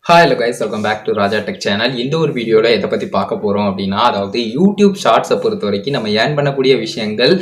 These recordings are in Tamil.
Hi hello guys, welcome back to Raja tech channel. இந்த ஒரு வீடியோவில் எதை பற்றி பார்க்க போகிறோம் அப்படின்னா, அதாவது யூடியூப் ஷார்ட்ஸை பொறுத்த வரைக்கும் நம்ம ஏர்ன் பண்ணக்கூடிய விஷயங்கள்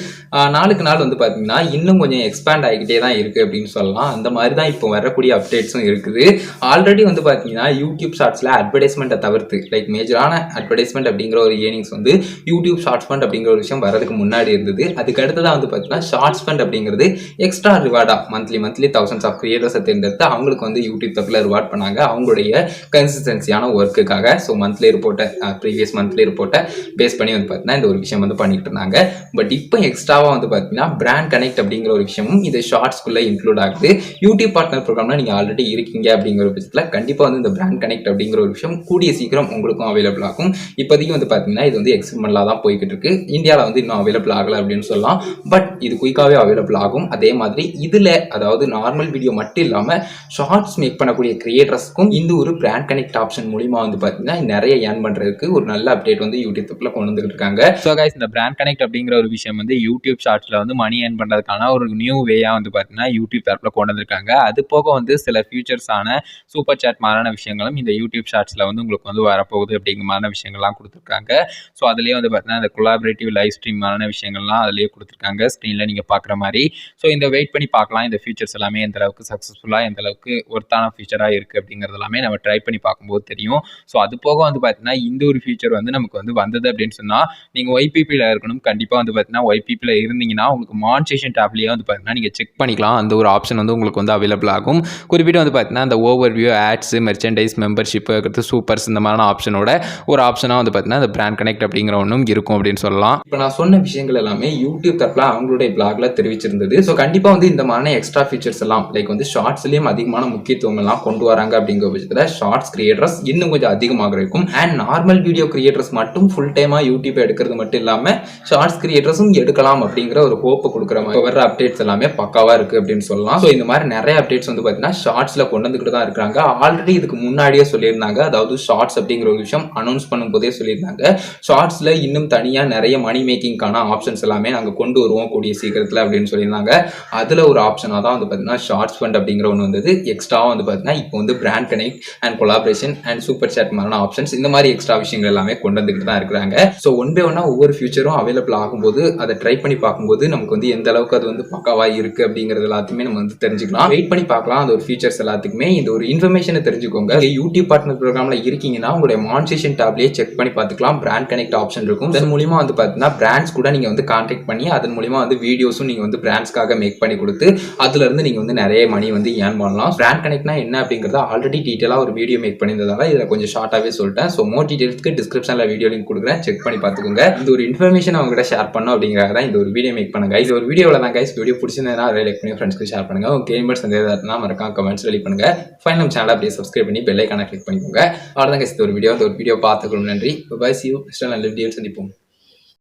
நாளுக்கு நாள் வந்து பார்த்தீங்கன்னா இன்னும் கொஞ்சம் எக்ஸ்பேண்ட் ஆகிக்கிட்டே தான் இருக்குது அப்படின்னு சொல்லலாம். அந்த மாதிரி தான் இப்போ வரக்கூடிய அப்டேட்ஸும் இருக்குது. ஆல்ரெடி வந்து பார்த்தீங்கன்னா யூடியூப் ஷார்ட்ஸில் அட்வர்டைஸ்மெண்ட்டை தவிர்த்து லைக் மேஜரான அட்வர்டைஸ்மெண்ட் அப்படிங்கிற ஒரு ஏர்னிங்ஸ் வந்து யூடியூப் ஷார்ட்ஸ் ஃபண்ட் அப்படிங்கிற ஒரு விஷயம் வரதுக்கு முன்னாடி இருந்தது. அதுக்கு அடுத்ததான் வந்து பார்த்தீங்கன்னா ஷார்ட்ஸ் ஃபண்ட் அப்படிங்கிறது எக்ஸ்ட்ரா ரிவார்டாக மந்த்லி தௌசண்ட்ஸ் ஆஃப் கிரியேட்டர்ஸை தேர்ந்தெடுத்து அவங்களுக்கு வந்து யூடியூப் தப்பில் ரிவார்ட் பண்ணாங்க அவங்களுடைய கன்சிஸ்டன்சியான ஒர்க்குக்காக. ஸோ மந்த்லி ரிப்போர்ட்டை ப்ரீவியஸ் மந்த்லி ரிப்போர்ட்டை பேஸ் பண்ணி வந்து பார்த்தீங்கன்னா இந்த ஒரு விஷயம் வந்து பண்ணிட்டு இருந்தாங்க. பட் இப்போ எக்ஸ்ட்ராவாக வந்து பார்த்தீங்கன்னா பிராண்ட் கனெக்ட் அப்படிங்கிற ஒரு விஷயமும் இது ஷார்ட்ஸ்குள்ளே இன்க்ளூட் ஆகுது. யூடியூப் பார்ட்னர் ப்ரோக்ராம்ல நீங்கள் ஆல்ரெடி இருக்கீங்க அப்படிங்கிற ஒரு விஷயத்தில் கண்டிப்பாக வந்து இந்த பிராண்ட் கனெக்ட் அப்படிங்கிற ஒரு விஷயம் கூடிய சீக்கிரம் உங்களுக்கும் அவைலபிள் ஆகும். இப்போதைக்கு வந்து பார்த்தீங்கன்னா இது வந்து எக்ஸ்பெரிமெண்ட்லாக தான் போய்கிட்டு இருக்கு. இந்தியாவில் வந்து இன்னும் அவைலபிள் ஆகலை அப்படின்னு சொல்லலாம். பட் இது குயிக்காகவே அவைலபிள் ஆகும். அதே மாதிரி இதில் அதாவது நார்மல் வீடியோ மட்டும் இல்லாமல் ஷார்ட்ஸ் மேக் பண்ணக்கூடிய கிரியேட்டர்ஸ்க்கும் இந்த ஒரு பிராண்ட் கனெக்ட் ஆப்ஷன் மூலமா வந்து பார்த்தீங்கன்னா நிறைய ஏர்ன் பண்றதுக்கு ஒரு நல்ல அப்டேட் வந்து யூடியூப்ல கொண்டு வந்துட்டு இருக்காங்க. ஸோ கைஸ், இந்த பிராண்ட் கனெக்ட் அப்படிங்கிற ஒரு விஷயம் வந்து யூடியூப் ஷார்ட்ஸ்ல வந்து மணி ஏர்ன் பண்றதுக்கான ஒரு நியூ வேயா வந்து பார்த்தீங்கன்னா யூடியூப் தரப்புல கொண்டு வந்திருக்காங்க. அது போக வந்து சில ஃபியூச்சர்ஸான சூப்பர் சாட் மாதிரியான விஷயங்களும் இந்த யூடியூப் ஷார்ட்ஸ்ல வந்து உங்களுக்கு வந்து வரப்போகுது அப்படிங்கிற மாதிரி விஷயங்கள்லாம் கொடுத்துருக்காங்க. ஸோ அதுலேயே வந்து பார்த்தீங்கன்னா இந்த கொலாபரேட்டிவ் லைவ் ஸ்ட்ரீம் மாதிரியான விஷயங்கள்லாம் அதுலேயே கொடுத்துருக்காங்க ஸ்க்ரீன்ல நீங்க பார்க்குற மாதிரி. ஸோ இந்த வெயிட் பண்ணி பார்க்கலாம் இந்த ஃபியூச்சர்ஸ் எல்லாமே எந்த அளவுக்கு சக்ஸஸ்ஃபுல்லாக எந்த அளவுக்கு ஒர்த்தான ஃபியூச்சராக இருக்கு அப்படிங்கிறது எல்லாமே நம்ம ட்ரை பண்ணி பார்க்கும்போது தெரியும். ஸோ அது போக வந்து பார்த்தீங்கன்னா இந்த ஒரு ஃபியூச்சர் வந்து நமக்கு வந்து வந்தது அப்படின்னு சொன்னால் நீங்கள் ஒய்பிபியில் இருக்கணும். கண்டிப்பாக வந்து பார்த்தீங்கன்னா ஒய்பிபியில் இருந்தீங்கன்னா உங்களுக்கு மானிட்டேஷன் டேப்லேயே வந்து பார்த்தீங்கன்னா நீங்கள் செக் பண்ணிக்கலாம். அந்த ஒரு ஆப்ஷன் வந்து உங்களுக்கு வந்து அவைலபிள் ஆகும். குறிப்பிட்டு வந்து பார்த்தீங்கன்னா அந்த overview, ads, merchandise, membership, supers இந்த மாதிரியான ஆப்ஷனோட ஒரு ஆப்ஷனாக வந்து பார்த்தீங்கன்னா அந்த பிராண்ட் கனெக்ட் அப்படிங்கிற ஒன்றும் இருக்கும் அப்படின்னு சொல்லலாம். இப்போ நான் சொன்ன விஷயங்கள் எல்லாமே யூடியூப் தரப்பில் அவங்களுடைய பிளாக்ல தெரிவிச்சிருந்தது. ஸோ கண்டிப்பாக வந்து இந்த மாதிரியான எக்ஸ்ட்ரா ஃபீச்சர்ஸ் எல்லாம் லைக் வந்து ஷார்ட்ஸ்லேயும் அதிகமான முக்கியத்துவம் எல்லாம் கொண்டு வராங்க அப்படிங்கிற பட்சத்தில் ஷார்ட்ஸ் கிரியேட்டர்ஸ் இன்னும் கொஞ்சம் அதிகமாக இருக்கும். அண்ட் நார்மல் வீடியோ கிரியேட்டர்ஸ் மட்டும் ஃபுல் டைமா யூடியூப் எடுக்கிறது மட்டும் இல்லாம ஷார்ட்ஸ் கிரியேட்டர்ஸும் எடுக்கலாம் அப்படிங்கிற ஒரு ஹோப்பை கொடுக்குற மாதிரி வர அப்டேட்ஸ் எல்லாமே பக்காவா இருக்கு அப்படின்னு சொல்லலாம். ஸோ இந்த மாதிரி நிறைய அப்டேட்ஸ் வந்து பார்த்தீங்கன்னா ஷார்ட்ஸ்ல கொண்டு வந்துகிட்டு தான் இருக்காங்க. ஆல்ரெடி இதுக்கு முன்னாடியே சொல்லியிருந்தாங்க. அதாவது ஷார்ட்ஸ் அப்படிங்கிற ஒரு விஷயம் அனௌன்ஸ் பண்ணும் போதே சொல்லியிருந்தாங்க. ஷார்ட்ஸ்ல இன்னும் தனியா நிறைய மணி மேக்கிங்கான ஆப்ஷன்ஸ் எல்லாமே நாங்கள் கொண்டு வருவோம் கூடிய சீக்கிரத்தில் அப்படின்னு சொல்லியிருந்தாங்க. அதுல ஒரு ஆப்ஷனாக தான் வந்து பார்த்தீங்கன்னா ஷார்ட்ஸ் ஃபண்ட் அப்படிங்கிற ஒன்று வந்தது. எக்ஸ்ட்ராவா வந்து பார்த்தீங்கன்னா இப்போ வந்து brand connect and collaboration and super chat மாதிரியான ஆப்ஷன்ஸ் இந்த மாதிரி எக்ஸ்ட்ரா விஷயங்கள் எல்லாமே கொண்டு வந்துட்டு தான் இருக்கிறாங்க. ஸோ ஒன் பை ஒன்னா ஒவ்வொரு ஃபியூச்சரும் அவைலபிள் ஆகும்போது அதை ட்ரை பண்ணி பார்க்கும்போது நமக்கு வந்து எந்த அளவுக்கு அது வந்து பக்காவா இருக்கு அப்படிங்கிறது எல்லாத்தையுமே நம்ம வந்து தெரிஞ்சுக்கலாம். வெயிட் பண்ணி பார்க்கலாம் அந்த ஒரு ஃபீச்சர்ஸ் எல்லாத்துக்குமே. இந்த ஒரு இன்ஃபர்மேஷனை தெரிஞ்சுக்கோங்க. யூடியூப் பார்ட்னர் ப்ரோக்ராம்ல இருக்கீங்கன்னா உங்களுடைய மானிட்டேஷன் டேப்லயே செக் பண்ணி பார்த்துக்கலாம். பிராண்ட் கனெக்ட் ஆப்ஷன் இருக்கும். அதன் மூலியமா வந்து பார்த்தீங்கன்னா பிராண்ட்ஸ் கூட நீங்க வந்து கான்டாக்ட் பண்ணி அதன் மூலியமா வந்து வீடியோஸும் நீங்க வந்து பிராண்ட்ஸ்க்காக மேக் பண்ணி கொடுத்து அதுல இருந்து நீங்க வந்து நிறைய மணி வந்து ஏர்ன் பண்ணலாம். பிராண்ட் கனெக்ட்னா என்ன அப்படிங்கறத ஆல்ரெடி டீடைலா ஒரு வீடியோ மேக் பண்ணியிருந்ததால இதுல கொஞ்சம் ஷார்ட்டாவே சொல்லிட்டேன். ஸோ மோர் டீடைல்ஸ்க்கு டிஸ்கிரிப்ஷன்ல வீடியோ லிங்க் கொடுக்குறேன், செக் பண்ணி பார்த்துக்கோங்க. இந்த ஒரு இன்ஃபர்மேஷன் அவங்ககிட்ட ஷேர் பண்ணணும் அப்படிங்கிறத தான் இந்த ஒரு வீடியோ மேக் பண்ணுங்க. இது ஒரு வீடியோவில் தான் கைஸ். வீடியோ பிடிச்சிருந்தா லைக் பண்ணி ஃப்ரெண்ட்ஸ்க்கு ஷேர் பண்ணுங்க. உங்க கேமர்ஸ் வந்து மறக்காம கமெண்ட்ஸ் ரெடி பண்ணுங்க. ஃபைனல் சேனல் அப்படியே சப்ஸ்கிரைப் பண்ணி பெல் ஐகானை கிளிக் பண்ணிக்கோங்க. அவ்வளோதான் கைஸ். இந்த ஒரு வீடியோ பார்த்துக்கணும். நன்றி. பை. See you. நல்ல வீடியோ சந்திப்போம்.